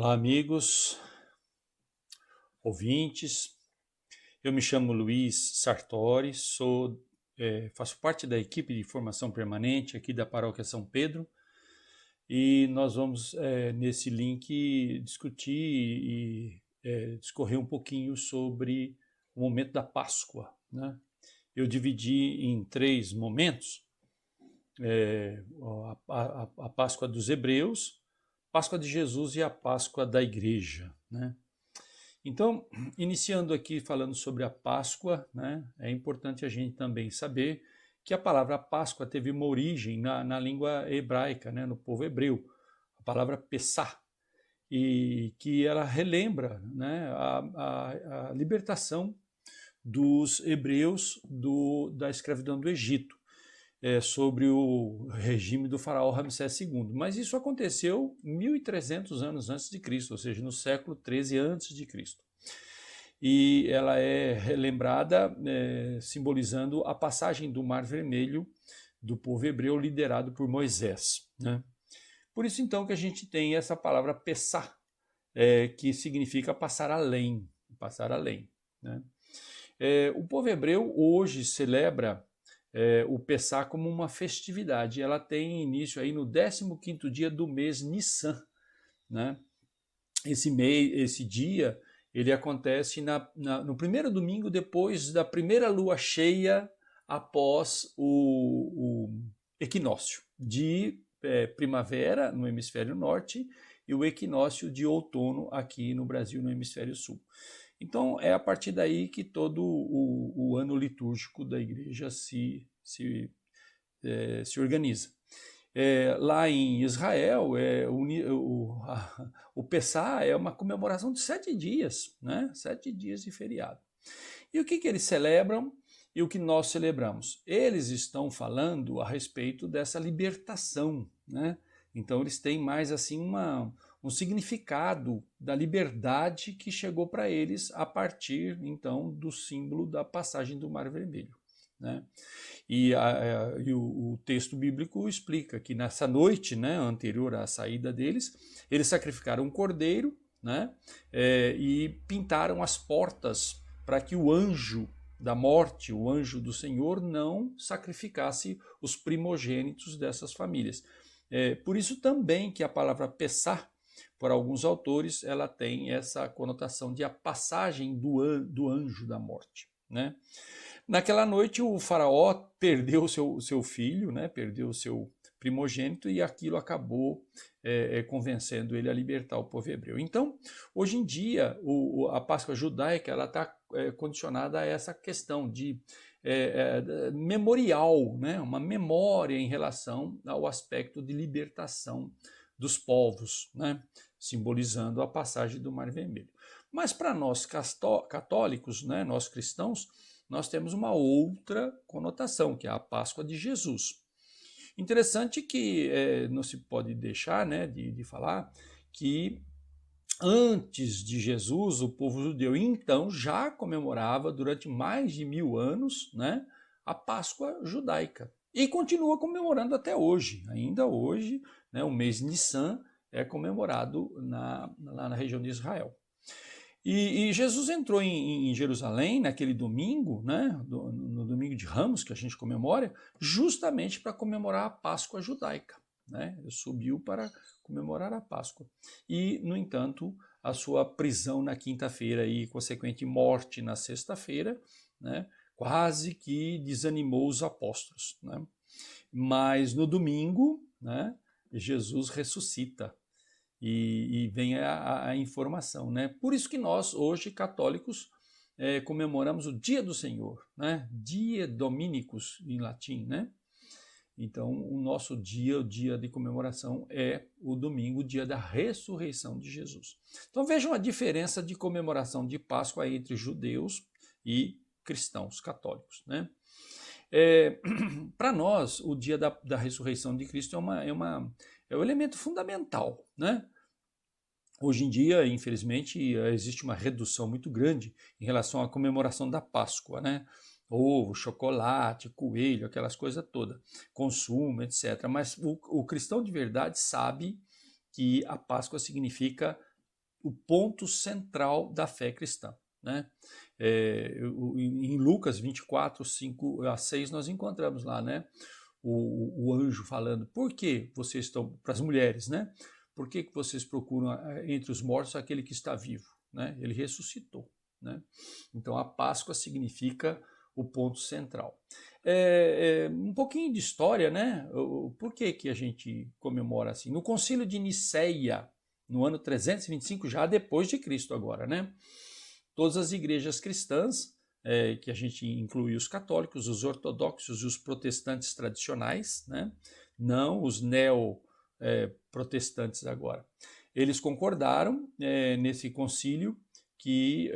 Olá, amigos, ouvintes. Eu me chamo Luiz Sartori, faço parte da equipe de formação permanente aqui da Paróquia São Pedro e nós vamos, nesse link, discutir e discorrer um pouquinho sobre o momento da Páscoa, né? Eu dividi em 3 momentos, a Páscoa dos Hebreus, Páscoa de Jesus e a Páscoa da Igreja, né? Então, iniciando aqui falando sobre a Páscoa, né, é importante a gente também saber que a palavra Páscoa teve uma origem na língua hebraica, né, no povo hebreu, a palavra Pessah, e que ela relembra, né, a libertação dos hebreus da escravidão do Egito, sobre o regime do faraó Ramsés II. Mas isso aconteceu 1.300 anos antes de Cristo, ou seja, no século 13 antes de Cristo. E ela é relembrada simbolizando a passagem do Mar Vermelho do povo hebreu liderado por Moisés, né? Por isso então que a gente tem essa palavra Pessah, que significa passar além, né? O povo hebreu hoje celebra o Pessah como uma festividade. Ela tem início aí no 15º dia do mês Nissan, né? Esse dia, ele acontece no primeiro domingo depois da primeira lua cheia após o equinócio de primavera no hemisfério norte e o equinócio de outono aqui no Brasil, no hemisfério sul. Então, é a partir daí que todo o ano litúrgico da igreja se organiza. Lá em Israel, o Pessah é uma comemoração de 7 dias, né? 7 dias de feriado. E o que eles celebram e o que nós celebramos? Eles estão falando a respeito dessa libertação, né? Então, eles têm mais assim um significado da liberdade que chegou para eles a partir, então, do símbolo da passagem do Mar Vermelho, né? E o texto bíblico explica que nessa noite, né, anterior à saída deles, eles sacrificaram um cordeiro, né, e pintaram as portas para que o anjo da morte, o anjo do Senhor, não sacrificasse os primogênitos dessas famílias. Por isso também que a palavra Pessah, por alguns autores, ela tem essa conotação de a passagem do anjo da morte, né? Naquela noite o faraó perdeu seu filho, né? Perdeu o seu primogênito e aquilo acabou convencendo ele a libertar o povo hebreu. Então, hoje em dia, a Páscoa judaica ela está condicionada a essa questão de memorial, né? Uma memória em relação ao aspecto de libertação dos povos, né? Simbolizando a passagem do Mar Vermelho. Mas para nós católicos, né? Nós cristãos, nós temos uma outra conotação, que é a Páscoa de Jesus. Interessante que não se pode deixar, né, de falar que antes de Jesus, o povo judeu então já comemorava durante mais de 1000 anos, né, a Páscoa judaica. E continua comemorando até hoje. Ainda hoje, né, o mês Nissan é comemorado lá na região de Israel. E Jesus entrou em Jerusalém naquele domingo, né, no domingo de Ramos, que a gente comemora, justamente para comemorar a Páscoa judaica, né? Ele subiu para comemorar a Páscoa. E, no entanto, a sua prisão na quinta-feira e consequente morte na sexta-feira, né, quase que desanimou os apóstolos, né? Mas no domingo, né, Jesus ressuscita. E vem a informação, né? Por isso que nós, hoje, católicos, comemoramos o Dia do Senhor, né? Dia Dominicus, em latim, né? Então, o nosso dia, o dia de comemoração, é o domingo, o dia da ressurreição de Jesus. Então, vejam a diferença de comemoração de Páscoa entre judeus e cristãos católicos, né? Para nós, o dia da ressurreição de Cristo é o elemento fundamental, né? Hoje em dia, infelizmente, existe uma redução muito grande em relação à comemoração da Páscoa, né? Ovo, chocolate, coelho, aquelas coisas todas, consumo, etc. Mas o cristão de verdade sabe que a Páscoa significa o ponto central da fé cristã, né? Em Lucas 24, 5 a 6, nós encontramos lá, né, o anjo falando, por que vocês estão, para as mulheres, né? Por que vocês procuram entre os mortos aquele que está vivo, né? Ele ressuscitou, né? Então a Páscoa significa o ponto central. Um pouquinho de história, né? Por que a gente comemora assim? No Concílio de Nicéia, no ano 325, já depois de Cristo agora, né? Todas as igrejas cristãs, que a gente inclui os católicos, os ortodoxos e os protestantes tradicionais, né? Não os protestantes agora. Eles concordaram nesse concílio que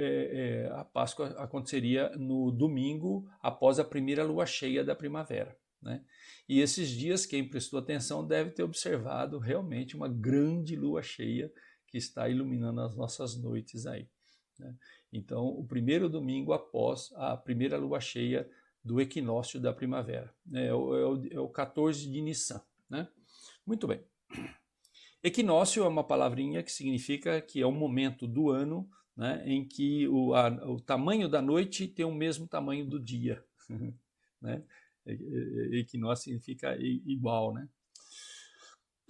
a Páscoa aconteceria no domingo após a primeira lua cheia da primavera, né? E esses dias, quem prestou atenção deve ter observado realmente uma grande lua cheia que está iluminando as nossas noites aí, né? Então, o primeiro domingo após a primeira lua cheia do equinócio da primavera, é o 14 de Nissan, né? Muito bem. Equinócio é uma palavrinha que significa que é um momento do ano, né, em que o tamanho da noite tem o mesmo tamanho do dia, né? Equinócio significa igual, né?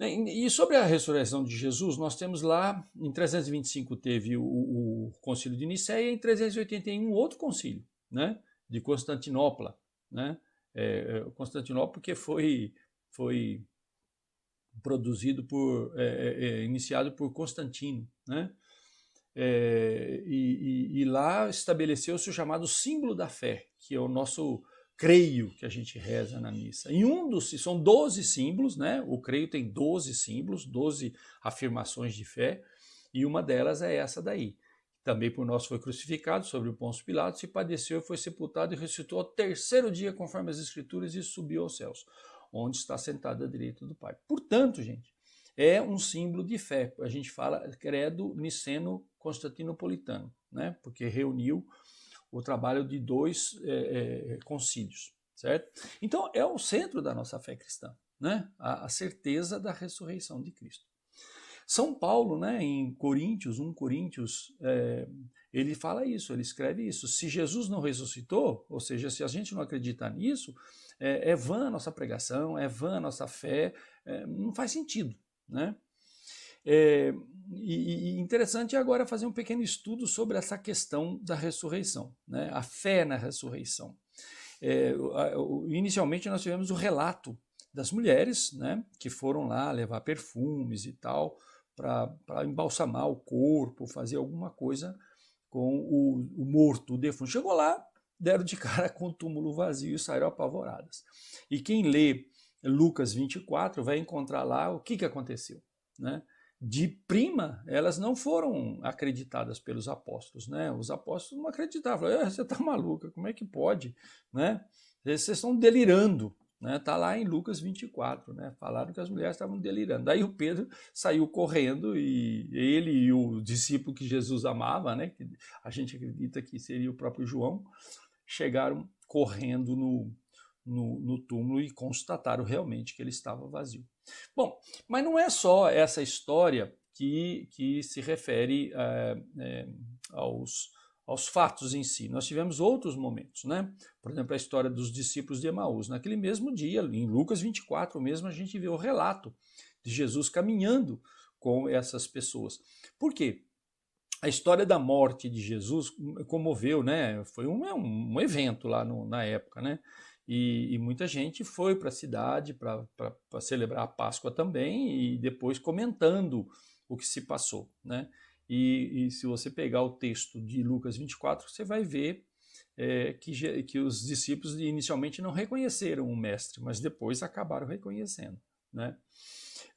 E sobre a ressurreição de Jesus, nós temos lá, em 325 teve o concílio de Nicéia, e em 381 outro concílio, né, de Constantinopla, né? Constantinopla porque foi produzido iniciado por Constantino, né? E lá estabeleceu-se o chamado símbolo da fé, que é o nosso creio que a gente reza na missa. São 12 símbolos, né? O creio tem 12 símbolos, 12 afirmações de fé, e uma delas é essa daí. Também por nós foi crucificado sobre o Pôncio Pilatos, e padeceu, foi sepultado e ressuscitou ao terceiro dia, conforme as Escrituras, e subiu aos céus, onde está sentado à direita do Pai. Portanto, gente, é um símbolo de fé. A gente fala credo niceno-constantinopolitano, né? Porque reuniu o trabalho de dois concílios, certo? Então, é o centro da nossa fé cristã, né? A certeza da ressurreição de Cristo. São Paulo, né, em Coríntios, 1 Coríntios, ele fala isso, ele escreve isso. Se Jesus não ressuscitou, ou seja, se a gente não acreditar nisso, é vã a nossa pregação, é vã a nossa fé, não faz sentido, né? E interessante agora fazer um pequeno estudo sobre essa questão da ressurreição, né? A fé na ressurreição. Inicialmente nós tivemos o relato das mulheres, né, que foram lá levar perfumes e tal, para embalsamar o corpo, fazer alguma coisa com o morto, o defunto. Chegou lá, deram de cara com o túmulo vazio e saíram apavoradas. E quem lê Lucas 24 vai encontrar lá o que aconteceu, né? De prima, elas não foram acreditadas pelos apóstolos, né? Os apóstolos não acreditavam, você está maluca, como é que pode, né? Vocês estão delirando, né? Tá lá em Lucas 24, né? Falaram que as mulheres estavam delirando. Daí o Pedro saiu correndo, e ele e o discípulo que Jesus amava, né? Que a gente acredita que seria o próprio João, chegaram correndo no túmulo e constataram realmente que ele estava vazio. Bom, mas não é só essa história que se refere aos fatos em si. Nós tivemos outros momentos, né? Por exemplo, a história dos discípulos de Emaús. Naquele mesmo dia, em Lucas 24 mesmo, a gente vê o relato de Jesus caminhando com essas pessoas. Por quê? A história da morte de Jesus comoveu, né? Foi um evento lá na época, né? E muita gente foi para a cidade para celebrar a Páscoa também, e depois comentando o que se passou, né? E se você pegar o texto de Lucas 24, você vai ver que os discípulos inicialmente não reconheceram o mestre, mas depois acabaram reconhecendo, né?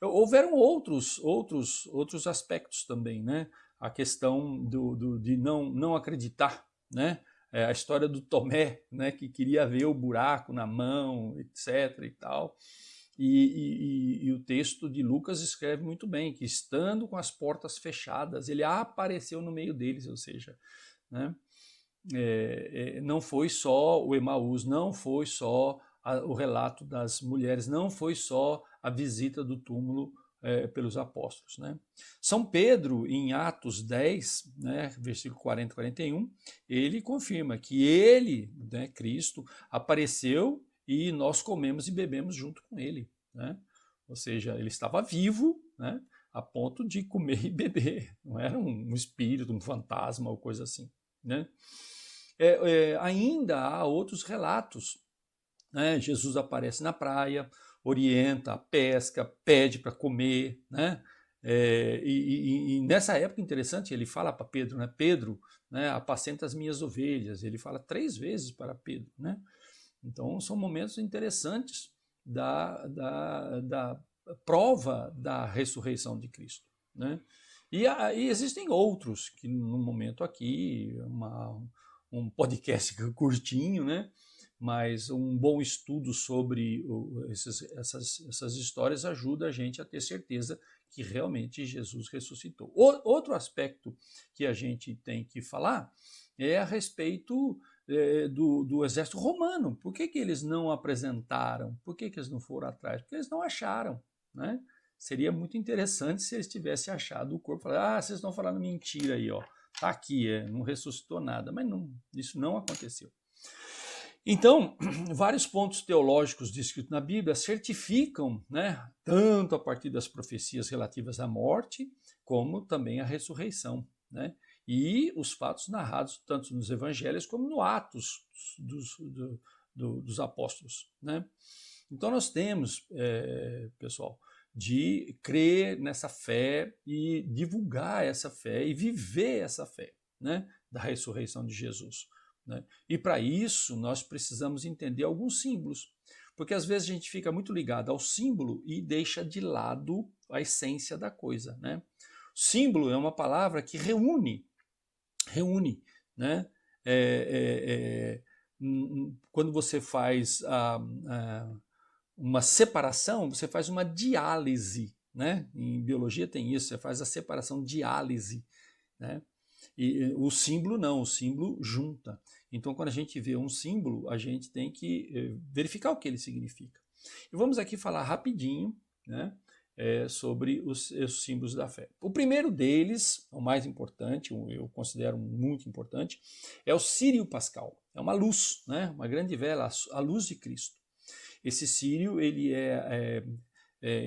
Houveram outros aspectos também, né? A questão de não acreditar, né? A história do Tomé, né? Que queria ver o buraco na mão, etc. e tal. E o texto de Lucas escreve muito bem que, estando com as portas fechadas, ele apareceu no meio deles, ou seja, né? Não foi só o Emaús, não foi só o relato das mulheres, não foi só a visita do túmulo pelos apóstolos, né? São Pedro, em Atos 10, né, versículo 40 e 41, ele confirma que ele, né, Cristo, apareceu e nós comemos e bebemos junto com ele, né? Ou seja, ele estava vivo, né, a ponto de comer e beber, não era um espírito, um fantasma ou coisa assim, né? Ainda há outros relatos, né? Jesus aparece na praia, orienta a pesca, pede para comer, né? E nessa época, interessante, ele fala para Pedro, né? Pedro, né, apacenta as minhas ovelhas. Ele fala 3 vezes para Pedro, né? Então, são momentos interessantes da prova da ressurreição de Cristo, né? E existem outros, que no momento aqui, um podcast curtinho, né? Mas um bom estudo sobre essas histórias ajuda a gente a ter certeza que realmente Jesus ressuscitou. Outro aspecto que a gente tem que falar é a respeito do exército romano. Por que eles não apresentaram? Por que eles não foram atrás? Porque eles não acharam, né? Seria muito interessante se eles tivessem achado o corpo. Vocês estão falando mentira aí, ó. Tá aqui, não ressuscitou nada. Mas não, isso não aconteceu. Então, vários pontos teológicos descritos na Bíblia certificam, né, tanto a partir das profecias relativas à morte, como também a ressurreição, né? E os fatos narrados tanto nos evangelhos como no Atos dos apóstolos, né? Então nós temos, pessoal, de crer nessa fé e divulgar essa fé e viver essa fé, né, da ressurreição de Jesus, né? E para isso nós precisamos entender alguns símbolos, porque às vezes a gente fica muito ligado ao símbolo e deixa de lado a essência da coisa, né? Símbolo é uma palavra que reúne, né? Quando você faz uma separação, você faz uma diálise, né? Em biologia tem isso, você faz a separação diálise, né? E o símbolo não, o símbolo junta. Então, quando a gente vê um símbolo, a gente tem que verificar o que ele significa. E vamos aqui falar rapidinho, né, sobre os símbolos da fé. O primeiro deles, o mais importante, eu considero muito importante, é o Círio Pascal. É uma luz, né, uma grande vela, a luz de Cristo. Esse círio ele é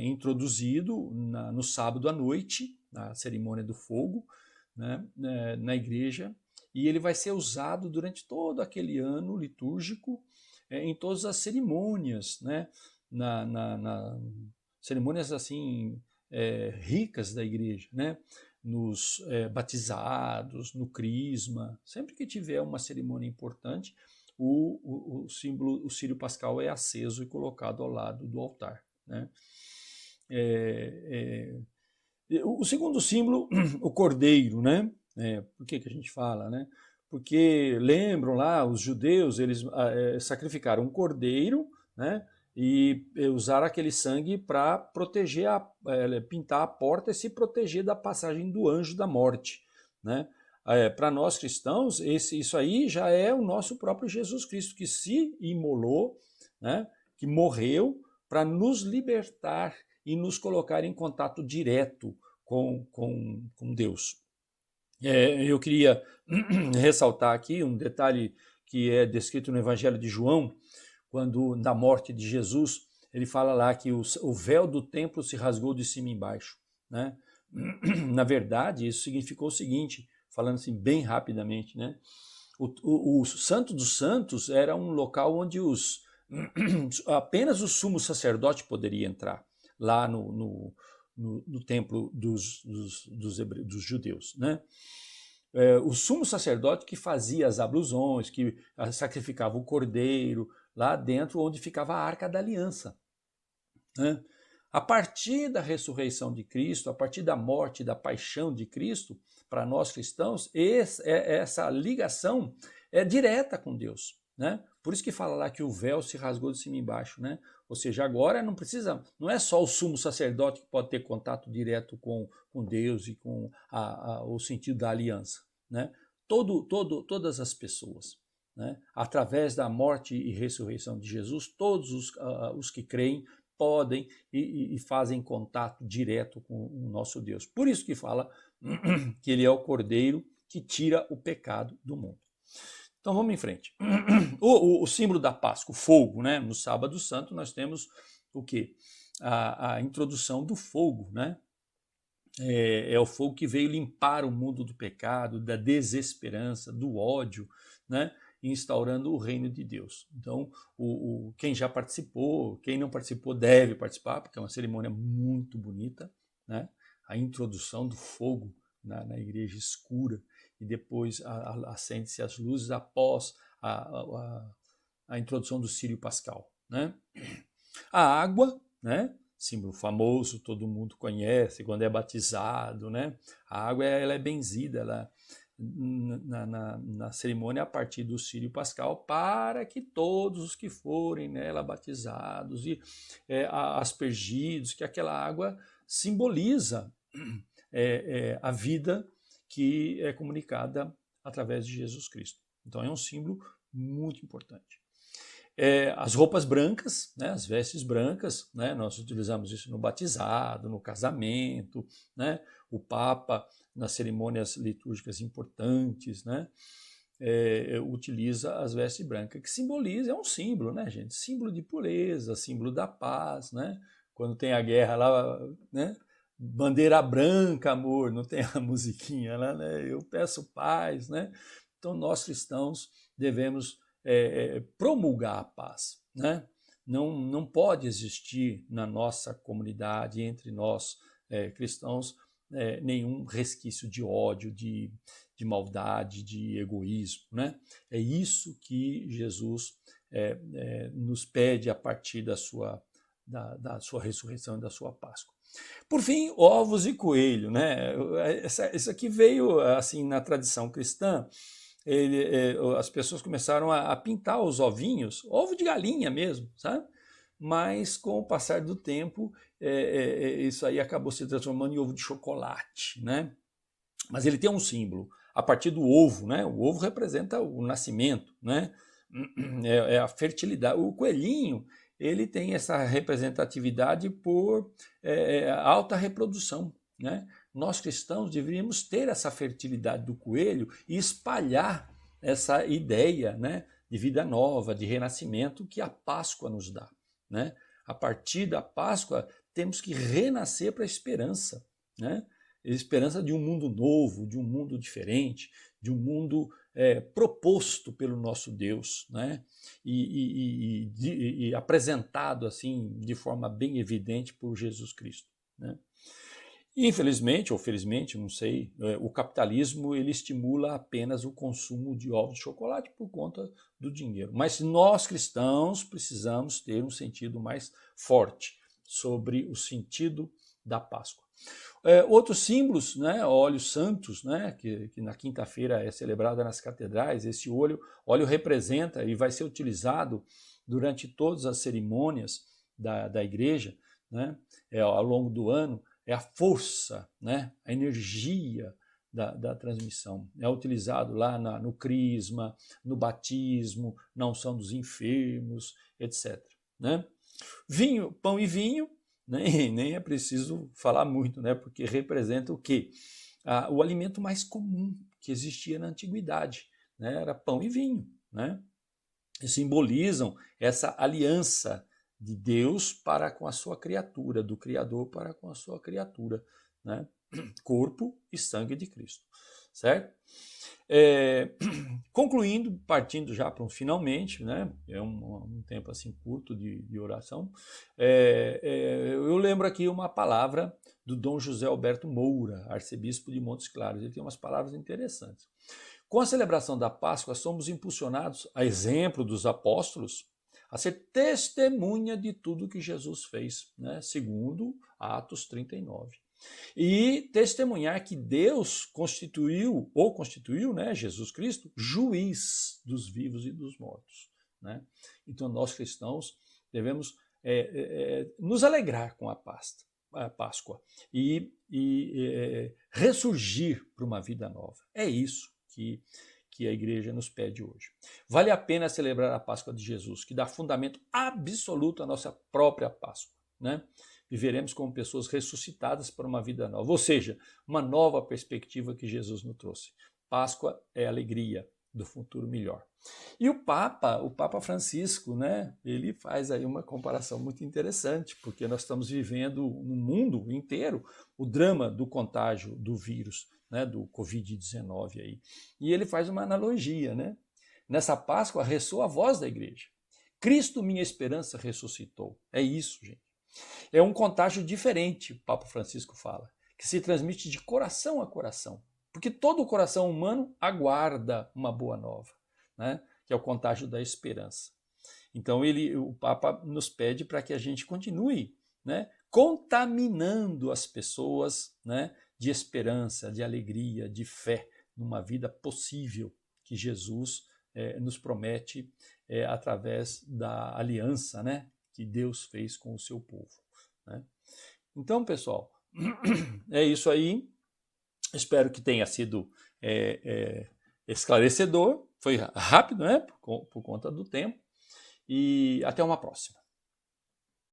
introduzido no sábado à noite, na cerimônia do fogo, né, na igreja, e ele vai ser usado durante todo aquele ano litúrgico, em todas as cerimônias, né, cerimônias assim ricas da igreja, né, nos batizados, no crisma, sempre que tiver uma cerimônia importante, o símbolo, o círio pascal é aceso e colocado ao lado do altar, né? O segundo símbolo, o cordeiro, né? Por que a gente fala, né? Porque lembram lá, os judeus, eles sacrificaram um cordeiro, né? E usaram aquele sangue para proteger, pintar a porta e se proteger da passagem do anjo da morte, né? Para nós cristãos, isso aí já é o nosso próprio Jesus Cristo, que se imolou, né? Que morreu para nos libertar e nos colocar em contato direto com Deus. Eu queria ressaltar aqui um detalhe que é descrito no Evangelho de João, quando na morte de Jesus, ele fala lá que o véu do templo se rasgou de cima e embaixo, né? Na verdade, isso significou o seguinte, falando assim bem rapidamente, né? O Santo dos Santos era um local onde apenas o sumo sacerdote poderia entrar, lá no templo dos judeus, né? O sumo sacerdote que fazia as ablusões, que sacrificava o cordeiro, lá dentro onde ficava a Arca da Aliança, né? A partir da ressurreição de Cristo, a partir da morte e da paixão de Cristo, para nós cristãos, essa ligação é direta com Deus, né? Por isso que fala lá que o véu se rasgou de cima e embaixo, né? Ou seja, agora não é só o sumo sacerdote que pode ter contato direto com Deus e com o sentido da aliança, né? Todas as pessoas, né? Através da morte e ressurreição de Jesus, todos os que creem podem e fazem contato direto com o nosso Deus. Por isso que fala que ele é o Cordeiro que tira o pecado do mundo. Então vamos em frente. O símbolo da Páscoa, o fogo, né? No Sábado Santo nós temos o quê? A introdução do fogo, né? É o fogo que veio limpar o mundo do pecado, da desesperança, do ódio, né? Instaurando o reino de Deus. Então, quem já participou, quem não participou deve participar, porque é uma cerimônia muito bonita, né? A introdução do fogo na igreja escura, e depois acende-se as luzes após a introdução do Círio Pascal, né? A água, né? Símbolo famoso, todo mundo conhece quando é batizado, né? A água ela é benzida na cerimônia a partir do Círio Pascal, para que todos os que forem nela batizados e aspergidos, que aquela água simboliza a vida que é comunicada através de Jesus Cristo. Então é um símbolo muito importante. As roupas brancas, né, as vestes brancas, né, nós utilizamos isso no batizado, no casamento, né, o Papa, nas cerimônias litúrgicas importantes, né, utiliza as vestes brancas, que simboliza, é um símbolo, né, gente? Símbolo de pureza, símbolo da paz, né? Quando tem a guerra lá, né? Bandeira branca, amor, não tem a musiquinha lá, né? Eu peço paz, né? Então nós cristãos devemos promulgar a paz, né? Não pode existir na nossa comunidade, entre nós cristãos, nenhum resquício de ódio, de maldade, de egoísmo, né? É isso que Jesus nos pede a partir da sua ressurreição e da sua Páscoa. Por fim, ovos e coelho, né? Isso aqui veio assim na tradição cristã. As pessoas começaram a pintar os ovinhos, ovo de galinha mesmo, sabe? Mas com o passar do tempo, isso aí acabou se transformando em ovo de chocolate, né? Mas ele tem um símbolo, a partir do ovo, né? O ovo representa o nascimento, né? É a fertilidade. O coelhinho, ele tem essa representatividade por alta reprodução, né? Nós cristãos deveríamos ter essa fertilidade do coelho e espalhar essa ideia, né, de vida nova, de renascimento que a Páscoa nos dá, né? A partir da Páscoa temos que renascer para a esperança, né? A esperança de um mundo novo, de um mundo diferente, de um mundo proposto pelo nosso Deus, né? E apresentado assim de forma bem evidente por Jesus Cristo, né? Infelizmente, ou felizmente, não sei, o capitalismo ele estimula apenas o consumo de ovos de chocolate por conta do dinheiro. Mas nós cristãos precisamos ter um sentido mais forte sobre o sentido da Páscoa. Outros símbolos, né, óleos santos, né, que na quinta-feira é celebrada nas catedrais. Esse óleo representa e vai ser utilizado durante todas as cerimônias da igreja, né, ao longo do ano. É a força, né, a energia da transmissão. É utilizado lá no crisma, no batismo, na unção dos enfermos, etc. Né? Vinho, pão e vinho, nem é preciso falar muito, né, porque representa o quê? O alimento mais comum que existia na antiguidade, né, era pão e vinho, né? E simbolizam essa aliança de Deus para com a sua criatura, do Criador para com a sua criatura, né? Corpo e sangue de Cristo, certo? Concluindo, partindo já para um finalmente, né? É um tempo assim curto de oração. Eu lembro aqui uma palavra do Dom José Alberto Moura, arcebispo de Montes Claros. Ele tem umas palavras interessantes. Com a celebração da Páscoa, somos impulsionados, a exemplo dos apóstolos, a ser testemunha de tudo que Jesus fez, né? Segundo Atos 39. E testemunhar que Deus constituiu, né, Jesus Cristo, juiz dos vivos e dos mortos, né? Então nós cristãos devemos nos alegrar com a Páscoa e ressurgir para uma vida nova. É isso que a igreja nos pede hoje. Vale a pena celebrar a Páscoa de Jesus, que dá fundamento absoluto à nossa própria Páscoa, né? Viveremos como pessoas ressuscitadas para uma vida nova, ou seja, uma nova perspectiva que Jesus nos trouxe. Páscoa é alegria do futuro melhor. E o Papa Francisco, né, ele faz aí uma comparação muito interessante, porque nós estamos vivendo no mundo inteiro o drama do contágio do vírus, né, do Covid-19 aí. E ele faz uma analogia, né? Nessa Páscoa ressoa a voz da igreja. Cristo, minha esperança, ressuscitou. É isso, gente. É um contágio diferente, o Papa Francisco fala, que se transmite de coração a coração. Porque todo o coração humano aguarda uma boa nova, né? Que é o contágio da esperança. Então o Papa nos pede para que a gente continue, né, contaminando as pessoas, né, de esperança, de alegria, de fé, numa vida possível que Jesus nos promete através da aliança, né, que Deus fez com o seu povo, né? Então, pessoal, é isso aí. Espero que tenha sido esclarecedor. Foi rápido, né? Por conta do tempo. E até uma próxima.